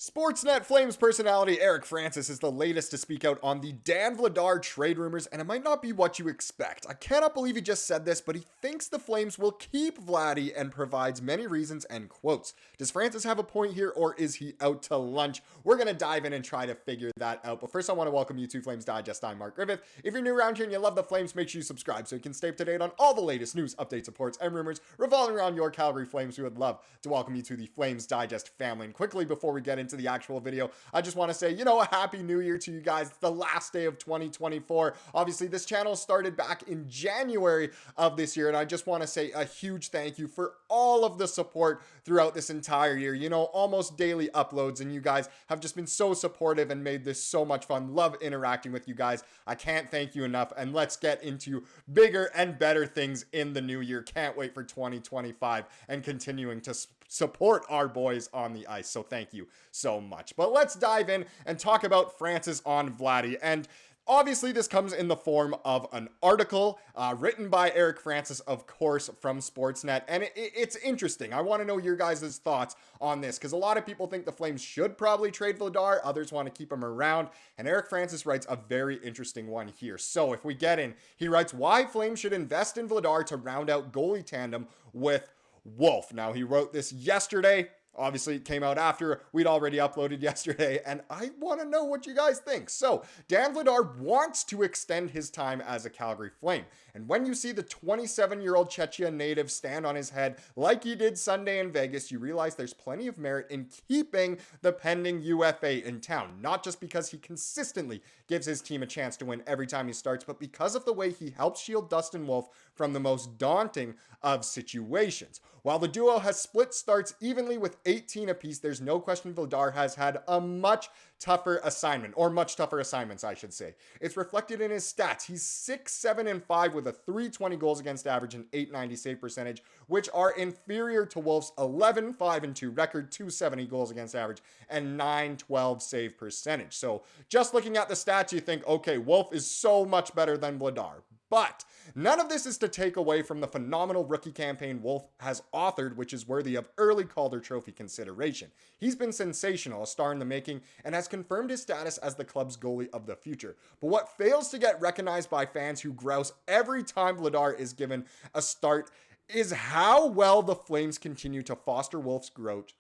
Sportsnet Flames personality Eric Francis is the latest to speak out on the Dan Vladar trade rumors, and it might not be what you expect. I cannot believe he just said this, but he thinks the Flames will keep Vladdy and provides many reasons and quotes. Does Francis have a point here, or is he out to lunch? We're going to dive in and try to figure that out. But first, I want to welcome you to Flames Digest. I'm Mark Griffith. If you're new around here and you love the Flames, make sure you subscribe so you can stay up to date on all the latest news, updates, reports, and rumors revolving around your Calgary Flames. We would love to welcome you to the Flames Digest family. And quickly, before we get into the actual video, I just want to say, a happy new year to you guys. It's the last day of 2024. Obviously, this channel started back in January of this year, and I just want to say a huge thank you for all of the support throughout this entire year. Almost daily uploads, and you guys have just been so supportive and made this so much fun. Love interacting with you guys. I can't thank you enough, and let's get into bigger and better things in the new year. Can't wait for 2025 and continuing to support our boys on the ice. So thank you so much. But let's dive in and talk about Francis on Vladdy. And obviously, this comes in the form of an article written by Eric Francis, of course, from Sportsnet. And it's interesting. I want to know your guys' thoughts on this, because a lot of people think the Flames should probably trade Vladar. Others want to keep him around. And Eric Francis writes a very interesting one here. So if we get in, he writes, why Flames should invest in Vladar to round out goalie tandem with Wolf. Now, he wrote this yesterday. Obviously, it came out after we'd already uploaded yesterday, and I want to know what you guys think. So, Dan Vladar wants to extend his time as a Calgary Flame. And when you see the 27-year-old Czechia native stand on his head like he did Sunday in Vegas, you realize there's plenty of merit in keeping the pending UFA in town. Not just because he consistently gives his team a chance to win every time he starts, but because of the way he helps shield Dustin Wolf from the most daunting of situations. While the duo has split starts evenly with 18 apiece, there's no question Vladar has had a much tougher assignment, or much tougher assignments, I should say. It's reflected in his stats. He's 6-7-5 with a 320 goals against average and 890 save percentage, which are inferior to Wolf's 11-5-2 record, 270 goals against average, and 912 save percentage. So just looking at the stats, you think, okay, Wolf is so much better than Vladar. But none of this is to take away from the phenomenal rookie campaign Wolf has authored, which is worthy of early Calder Trophy consideration. He's been sensational, a star in the making, and has confirmed his status as the club's goalie of the future. But what fails to get recognized by fans who grouse every time Vladar is given a start is how well the Flames continue to foster Wolf's growth,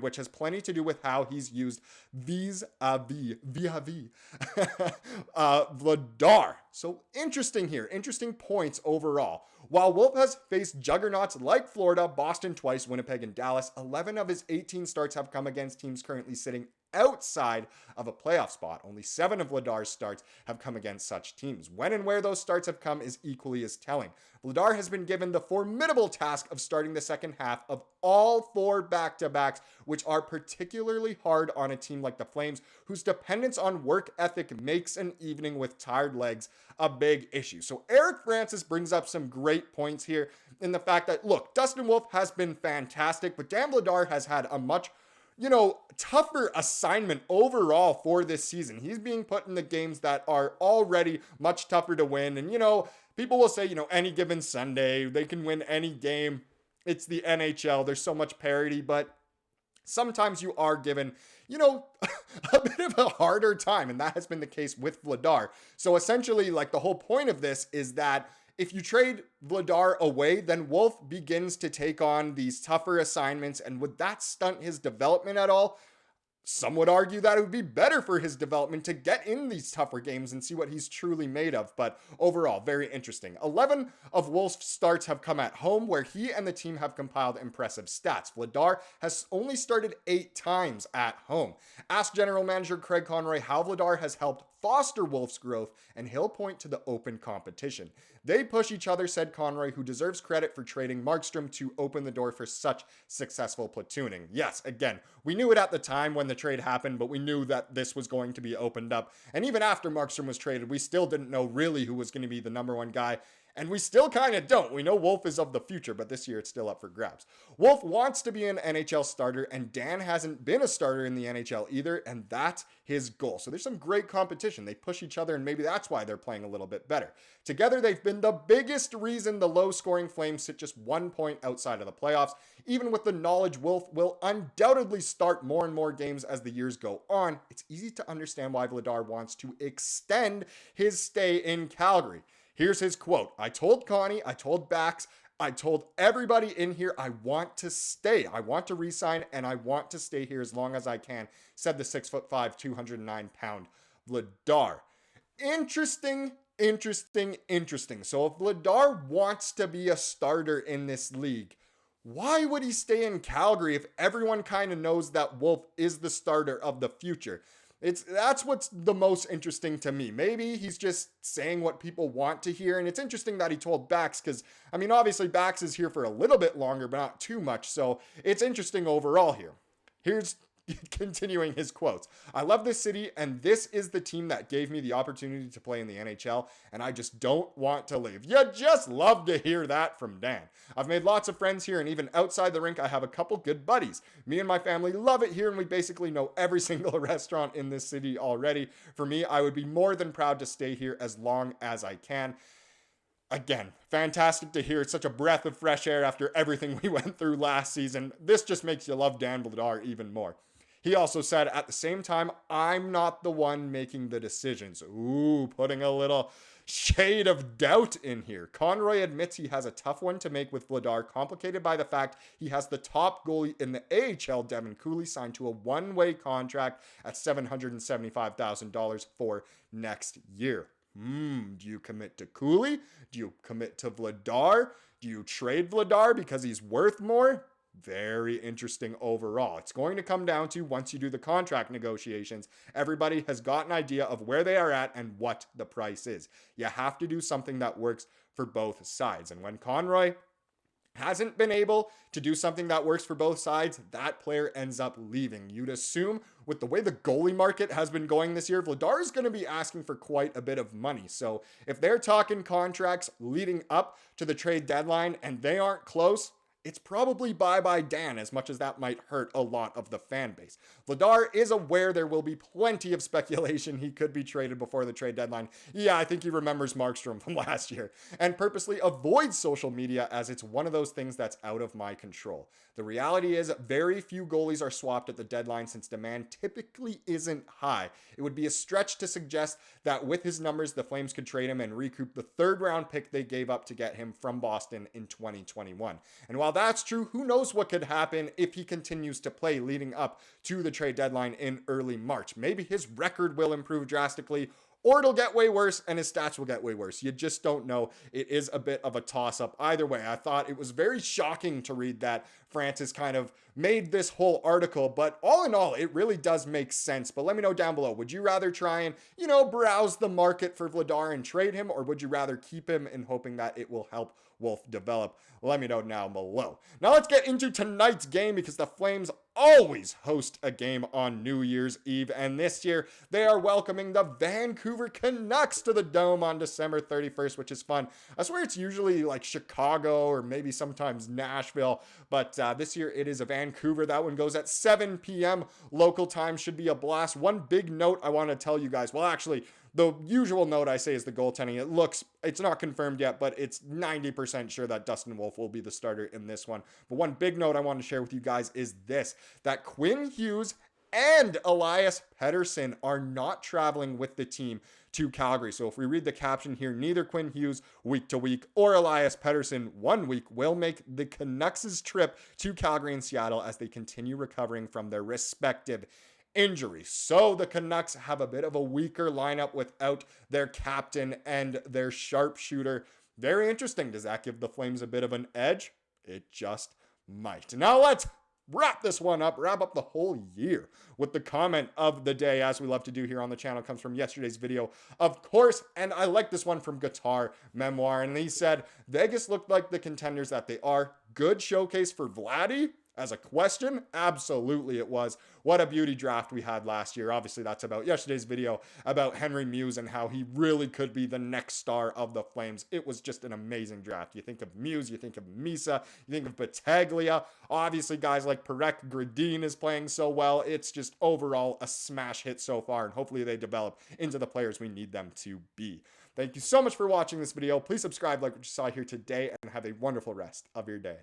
which has plenty to do with how he's used vis-a-vis Vladar. So interesting here, interesting points overall. While Wolf has faced juggernauts like Florida, Boston twice, Winnipeg, and Dallas, 11 of his 18 starts have come against teams currently sitting outside of a playoff spot. Only 7 of Vladar's starts have come against such teams. When and where those starts have come is equally as telling. Vladar has been given the formidable task of starting the second half of all 4 back-to-backs, which are particularly hard on a team like the Flames, whose dependence on work ethic makes an evening with tired legs a big issue. So Eric Francis brings up some great points here in the fact that, look, Dustin Wolf has been fantastic, but Dan Vladar has had a much tougher assignment overall for this season. He's being put in the games that are already much tougher to win. And, people will say, any given Sunday, they can win any game. It's the NHL. There's so much parity, but sometimes you are given, a bit of a harder time. And that has been the case with Vladar. So essentially, the whole point of this is that if you trade Vladar away, then Wolf begins to take on these tougher assignments. And would that stunt his development at all? Some would argue that it would be better for his development to get in these tougher games and see what he's truly made of. But overall, very interesting. 11 of Wolf's starts have come at home, where he and the team have compiled impressive stats. Vladar has only started 8 times at home. Ask General Manager Craig Conroy how Vladar has helped foster Wolf's growth, and he'll point to the open competition. They push each other, said Conroy, who deserves credit for trading Markstrom to open the door for such successful platooning. Yes, again, we knew it at the time when the trade happened, but we knew that this was going to be opened up. And even after Markstrom was traded, we still didn't know really who was going to be the number 1 guy. And we still kind of don't. We know Wolf is of the future, but this year it's still up for grabs. Wolf wants to be an NHL starter, and Dan hasn't been a starter in the NHL either, and that's his goal. So there's some great competition. They push each other, and maybe that's why they're playing a little bit better. Together, they've been the biggest reason the low-scoring Flames sit just 1 point outside of the playoffs, even with the knowledge Wolf will undoubtedly start more and more games as the years go on. It's easy to understand why Vladar wants to extend his stay in Calgary. Here's his quote. I told Connie, I told Bax, I told everybody in here I want to stay. I want to re-sign, and I want to stay here as long as I can, said the 6'5", 209-pound Vladar. Interesting. So if Vladar wants to be a starter in this league, why would he stay in Calgary if everyone kind of knows that Wolf is the starter of the future? That's what's the most interesting to me. Maybe he's just saying what people want to hear. And it's interesting that he told Bax because, I mean, obviously Bax is here for a little bit longer, but not too much. So it's interesting overall here. Here's continuing his quotes. I love this city, and this is the team that gave me the opportunity to play in the NHL, and I just don't want to leave. You just love to hear that from Dan. I've made lots of friends here, and even outside the rink, I have a couple good buddies. Me and my family love it here, and we basically know every single restaurant in this city already. For me, I would be more than proud to stay here as long as I can. Again, fantastic to hear. It's such a breath of fresh air after everything we went through last season. This just makes you love Dan Vladar even more. He also said, at the same time, I'm not the one making the decisions. Ooh, putting a little shade of doubt in here. Conroy admits he has a tough one to make with Vladar, complicated by the fact he has the top goalie in the AHL, Devin Cooley, signed to a one-way contract at $775,000 for next year. Do you commit to Cooley? Do you commit to Vladar? Do you trade Vladar because he's worth more? Very interesting overall. It's going to come down to, once you do the contract negotiations, everybody has got an idea of where they are at and what the price is. You have to do something that works for both sides. And when Conroy hasn't been able to do something that works for both sides, that player ends up leaving. You'd assume with the way the goalie market has been going this year, Vladar is going to be asking for quite a bit of money. So if they're talking contracts leading up to the trade deadline and they aren't close, it's probably bye-bye Dan, as much as that might hurt a lot of the fan base. Vladar is aware there will be plenty of speculation he could be traded before the trade deadline. Yeah, I think he remembers Markstrom from last year, and purposely avoids social media as it's one of those things that's out of my control. The reality is very few goalies are swapped at the deadline since demand typically isn't high. It would be a stretch to suggest that with his numbers, the Flames could trade him and recoup the third-round pick they gave up to get him from Boston in 2021. And while that's true, who knows what could happen if he continues to play leading up to the trade deadline in early March. Maybe his record will improve drastically, or it'll get way worse and his stats will get way worse. You just don't know. It is a bit of a toss-up. Either way, I thought it was very shocking to read that Francis kind of made this whole article, but all in all, it really does make sense. But let me know down below. Would you rather try and, browse the market for Vladar and trade him, or would you rather keep him in hoping that it will help Wolf develop? Let me know down below. Now let's get into tonight's game, because the Flames always host a game on New Year's Eve, and this year they are welcoming the Vancouver Canucks to the Dome on December 31st, which is fun. I swear it's usually like Chicago or maybe sometimes Nashville, but this year it is a Vancouver. That one goes at 7 p.m. local time. Should be a blast. One big note I want to tell you guys, well, actually, the usual note I say is the goaltending. It's not confirmed yet, but it's 90% sure that Dustin Wolf will be the starter in this one. But one big note I want to share with you guys is this, that Quinn Hughes and Elias Pettersson are not traveling with the team to Calgary. So if we read the caption here, neither Quinn Hughes week to week or Elias Pettersson 1 week will make the Canucks' trip to Calgary and Seattle as they continue recovering from their respective injuries. So the Canucks have a bit of a weaker lineup without their captain and their sharpshooter. Very interesting. Does that give the Flames a bit of an edge? It just might. Now let's wrap this one up, wrap up the whole year with the comment of the day, as we love to do here on the channel. It comes from yesterday's video, of course, and I like this one from Guitar Memoir, and he said, Vegas looked like the contenders that they are. Good showcase for Vladdy. As a question, absolutely it was. What a beauty draft we had last year. Obviously, that's about yesterday's video about Henry Muse and how he really could be the next star of the Flames. It was just an amazing draft. You think of Muse, you think of Misa, you think of Battaglia. Obviously, guys like Perek, Gradin is playing so well. It's just overall a smash hit so far, and hopefully they develop into the players we need them to be. Thank you so much for watching this video. Please subscribe, like what you saw here today, and have a wonderful rest of your day.